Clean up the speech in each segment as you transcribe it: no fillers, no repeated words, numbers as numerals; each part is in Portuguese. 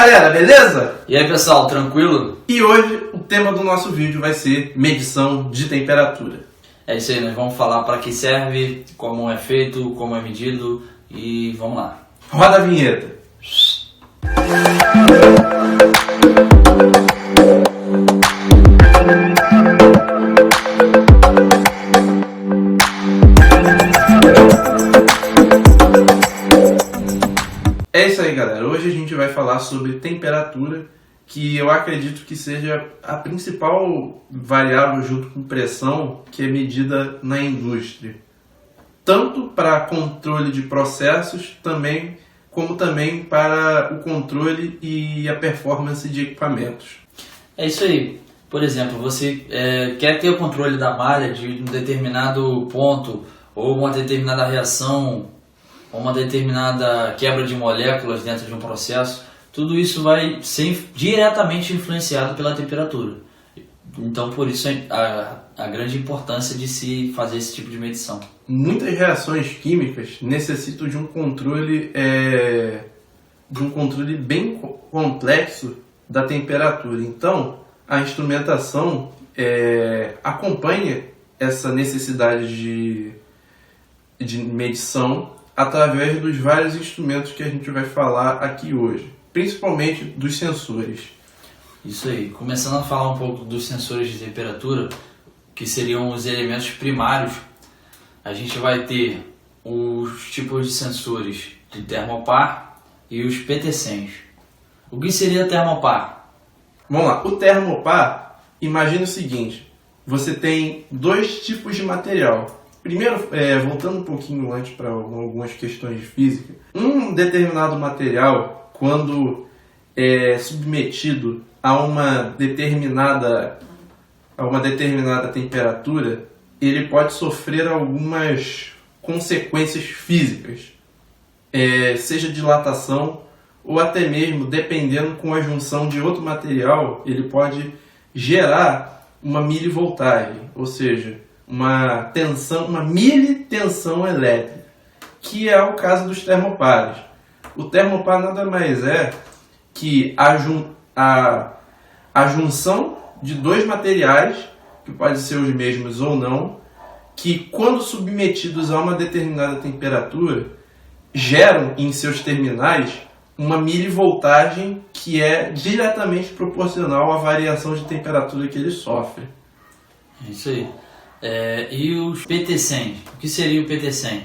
galera, beleza? E aí pessoal, tranquilo? E hoje o tema do nosso vídeo vai ser medição de temperatura. É isso aí, nós vamos falar para que serve, como é feito, como é medido e vamos lá. Roda a vinheta. É isso aí, galera. Hoje a gente vai falar sobre temperatura, que eu acredito que seja a principal variável junto com pressão que é medida na indústria. Tanto para controle de processos, como também para o controle e a performance de equipamentos. É isso aí. Por exemplo, você quer ter o controle da malha de um determinado ponto, ou uma determinada reação, ou uma determinada quebra de moléculas dentro de um processo. Tudo isso vai ser diretamente influenciado pela temperatura. Então, por isso a grande importância de se fazer esse tipo de medição. Muitas reações químicas necessitam de um controle bem complexo da temperatura. Então, a instrumentação acompanha essa necessidade de medição através dos vários instrumentos que a gente vai falar aqui hoje, principalmente dos sensores. Isso aí. Começando a falar um pouco dos sensores de temperatura, que seriam os elementos primários, a gente vai ter os tipos de sensores de termopar e os PT100s. O que seria termopar? Vamos lá, o termopar, imagine o seguinte, você tem dois tipos de material. Primeiro, voltando um pouquinho antes para algumas questões de física, um determinado material, quando é submetido a uma determinada temperatura, ele pode sofrer algumas consequências físicas, seja dilatação ou até mesmo, dependendo com a junção de outro material, ele pode gerar uma milivoltagem, ou seja, uma militensão elétrica, que é o caso dos termopares. O termopar nada mais é que a junção de dois materiais, que podem ser os mesmos ou não, que quando submetidos a uma determinada temperatura, geram em seus terminais uma milivoltagem que é diretamente proporcional à variação de temperatura que ele sofre. É isso aí. E os PT100? O que seria o PT100?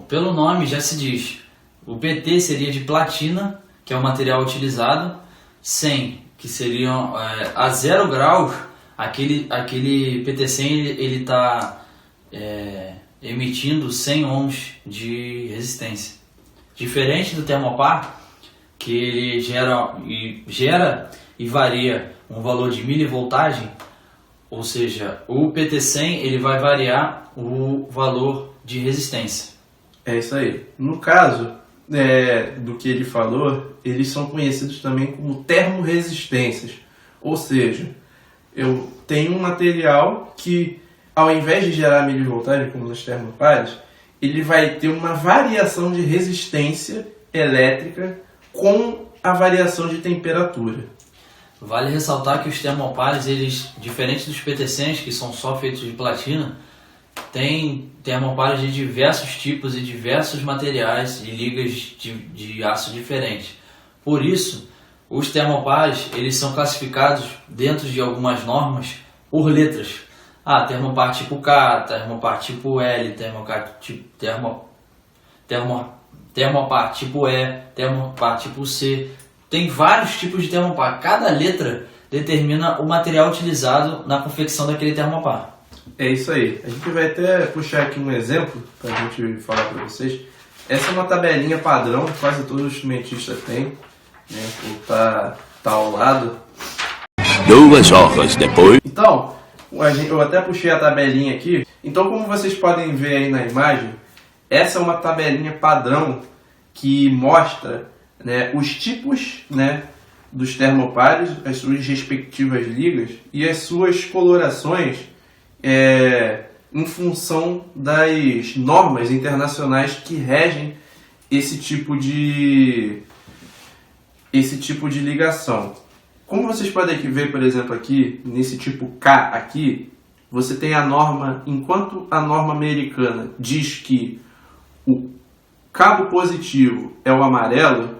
Pelo nome já se diz. O PT seria de platina, que é o material utilizado. 100, que seriam a 0 graus, aquele PT100 ele está emitindo 100 ohms de resistência. Diferente do termopar, que ele gera e varia um valor de milivoltagem. Ou seja, o PT100 ele vai variar o valor de resistência. É isso aí. No caso do que ele falou, eles são conhecidos também como termorresistências. Ou seja, eu tenho um material que, ao invés de gerar milivoltagem, como nos termopares, ele vai ter uma variação de resistência elétrica com a variação de temperatura. Vale ressaltar que os termopares, eles, diferente dos PT100s, que são só feitos de platina, tem termopares de diversos tipos e diversos materiais e ligas de aço diferentes. Por isso, os termopares eles são classificados dentro de algumas normas por letras. Termopar tipo K, termopar tipo L, termopar tipo E, termopar tipo C. Tem vários tipos de termopar. Cada letra determina o material utilizado na confecção daquele termopar. É isso aí. A gente vai até puxar aqui um exemplo para a gente falar para vocês. Essa é uma tabelinha padrão que quase todo instrumentista tem, né? Tá ao lado. 2 horas depois. Então, eu até puxei a tabelinha aqui. Então, como vocês podem ver aí na imagem, essa é uma tabelinha padrão que mostra, né, os tipos, né, dos termopares, as suas respectivas ligas e as suas colorações em função das normas internacionais que regem esse tipo de esse tipo de ligação. Como vocês podem ver, por exemplo, aqui, nesse tipo K aqui, você tem a norma, enquanto a norma americana diz que o cabo positivo é o amarelo,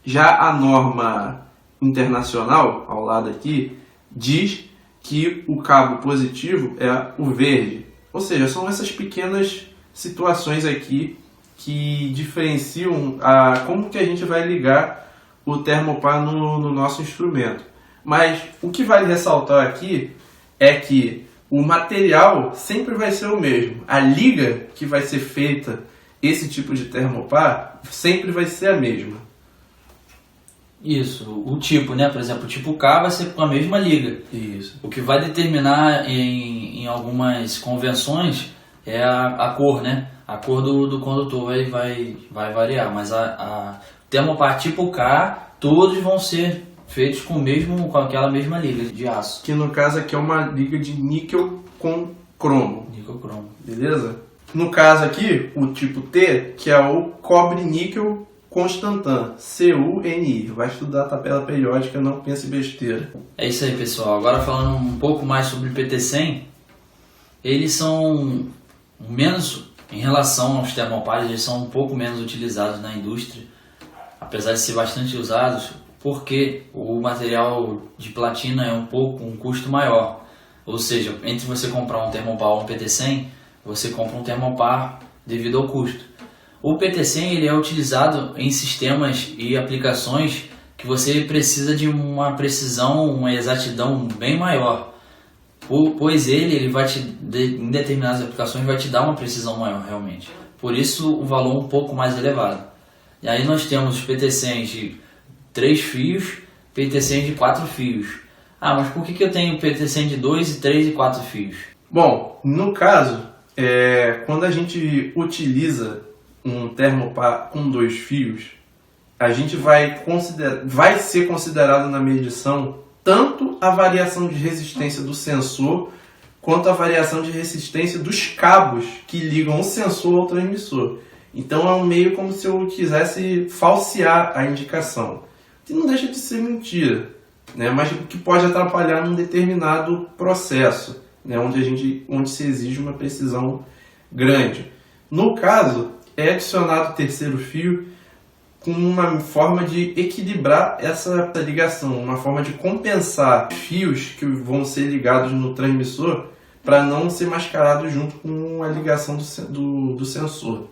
já a norma internacional, ao lado aqui, diz que o cabo positivo é o verde. Ou seja, são essas pequenas situações aqui que diferenciam como que a gente vai ligar o termopar no nosso instrumento. Mas o que vale ressaltar aqui é que o material sempre vai ser o mesmo. A liga que vai ser feita, esse tipo de termopar, sempre vai ser a mesma. Isso, o tipo, né? Por exemplo, o tipo K vai ser com a mesma liga. Isso. O que vai determinar em algumas convenções é a cor, né? A cor do condutor vai variar, mas a termopar tipo K, todos vão ser feitos com aquela mesma liga de aço. Que no caso aqui é uma liga de níquel com cromo. Níquel cromo. Beleza? No caso aqui, o tipo T, que é o cobre-níquel constantan, CuNi. Vai estudar a tabela periódica, não pense besteira. É isso aí, pessoal. Agora falando um pouco mais sobre o PT100, eles são menos, em relação aos termopares, eles são um pouco menos utilizados na indústria, apesar de ser bastante usados, porque o material de platina é um custo maior. Ou seja, entre você comprar um termopar ou um PT100, você compra um termopar devido ao custo. O PT100 ele é utilizado em sistemas e aplicações que você precisa de uma precisão, uma exatidão bem maior, pois ele vai em determinadas aplicações vai te dar uma precisão maior realmente. Por isso o valor um pouco mais elevado. E aí nós temos os PT100 de 3 fios, PT100 de 4 fios. Ah, mas por que eu tenho PT100 de 2, 3 e 4 fios? Bom, no caso, quando a gente utiliza um termopar com 2 fios, a gente vai ser considerado na medição tanto a variação de resistência do sensor quanto a variação de resistência dos cabos que ligam o sensor ao transmissor. Então é um meio como se eu quisesse falsear a indicação, que não deixa de ser mentira, né? Mas que pode atrapalhar num determinado processo, né? onde se exige uma precisão grande. No caso, é adicionado o terceiro fio com uma forma de equilibrar essa ligação, uma forma de compensar fios que vão ser ligados no transmissor para não ser mascarado junto com a ligação do sensor.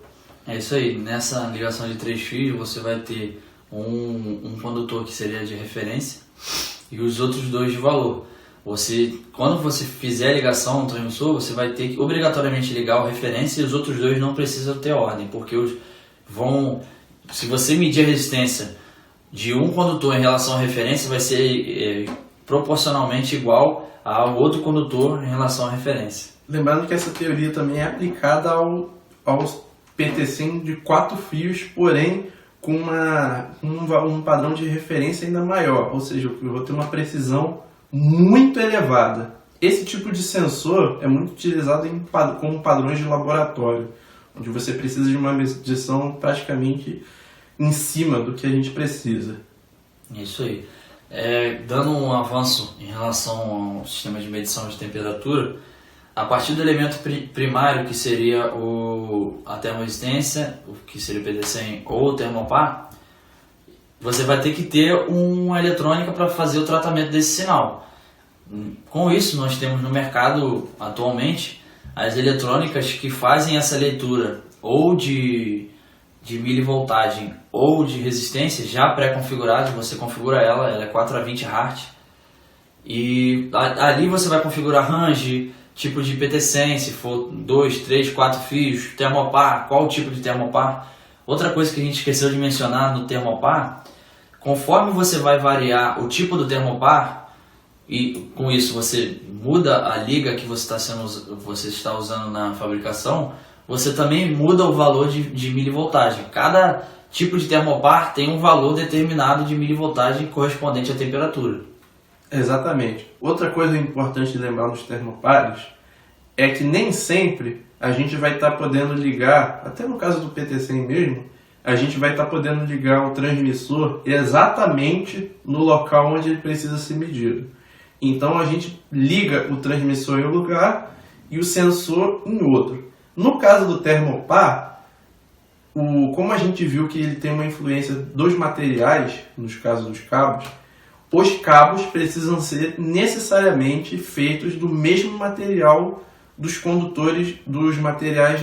É isso aí, nessa ligação de 3 fios você vai ter um condutor que seria de referência e os outros 2 de valor. Quando você fizer a ligação no transmissor, você vai ter que obrigatoriamente ligar o referência e os outros 2 não precisam ter ordem, porque se você medir a resistência de um condutor em relação à referência, vai ser proporcionalmente igual ao outro condutor em relação à referência. Lembrando que essa teoria também é aplicada aos PT100 de 4 fios, porém com um padrão de referência ainda maior, ou seja, eu vou ter uma precisão muito elevada. Esse tipo de sensor é muito utilizado como padrões de laboratório, onde você precisa de uma medição praticamente em cima do que a gente precisa. Isso aí. Dando um avanço em relação ao sistema de medição de temperatura, a partir do elemento primário, que seria a termoresistência, que seria o PT100 ou o termopar, você vai ter que ter uma eletrônica para fazer o tratamento desse sinal. Com isso, nós temos no mercado atualmente as eletrônicas que fazem essa leitura ou de milivoltagem ou de resistência já pré-configurada. Você configura ela é 4 a 20 Hz, e ali você vai configurar range, tipo de PT100, se for 2, 3, 4 fios, termopar, qual tipo de termopar. Outra coisa que a gente esqueceu de mencionar no termopar, conforme você vai variar o tipo do termopar, e com isso você muda a liga que você está usando na fabricação, você também muda o valor de milivoltagem. Cada tipo de termopar tem um valor determinado de milivoltagem correspondente à temperatura. Exatamente. Outra coisa importante de lembrar nos termopares é que nem sempre a gente vai estar podendo ligar, até no caso do PT100 mesmo, a gente vai estar podendo ligar o transmissor exatamente no local onde ele precisa ser medido. Então a gente liga o transmissor em um lugar e o sensor em outro. No caso do termopar, como a gente viu que ele tem uma influência dos materiais, nos casos dos cabos, os cabos precisam ser necessariamente feitos do mesmo material dos condutores, dos materiais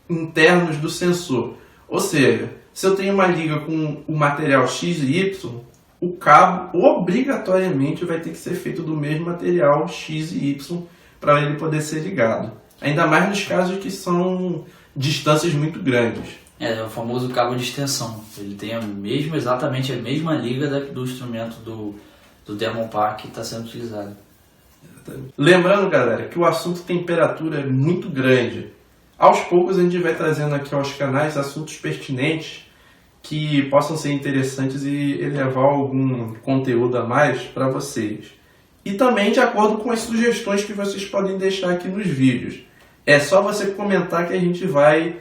internos do sensor. Ou seja, se eu tenho uma liga com o material X e Y, o cabo obrigatoriamente vai ter que ser feito do mesmo material X e Y para ele poder ser ligado. Ainda mais nos casos que são distâncias muito grandes. É o famoso cabo de extensão. Ele tem exatamente a mesma liga do instrumento do termopar que está sendo utilizado. Lembrando, galera, que o assunto temperatura é muito grande. Aos poucos a gente vai trazendo aqui aos canais assuntos pertinentes que possam ser interessantes e elevar algum conteúdo a mais para vocês. E também de acordo com as sugestões que vocês podem deixar aqui nos vídeos. É só você comentar que a gente vai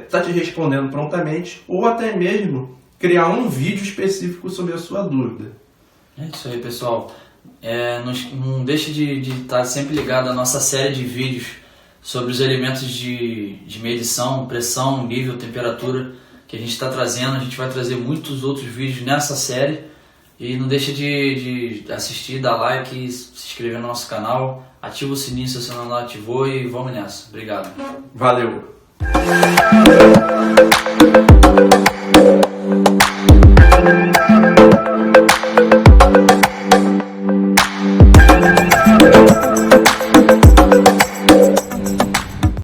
tá te respondendo prontamente, ou até mesmo criar um vídeo específico sobre a sua dúvida. É isso aí, pessoal. Não deixe de estar sempre ligado à nossa série de vídeos sobre os elementos de medição, pressão, nível, temperatura que a gente está trazendo. A gente vai trazer muitos outros vídeos nessa série. E não deixe de assistir, dar like, se inscrever no nosso canal, ativa o sininho se você não ativou e vamos nessa. Obrigado. Valeu!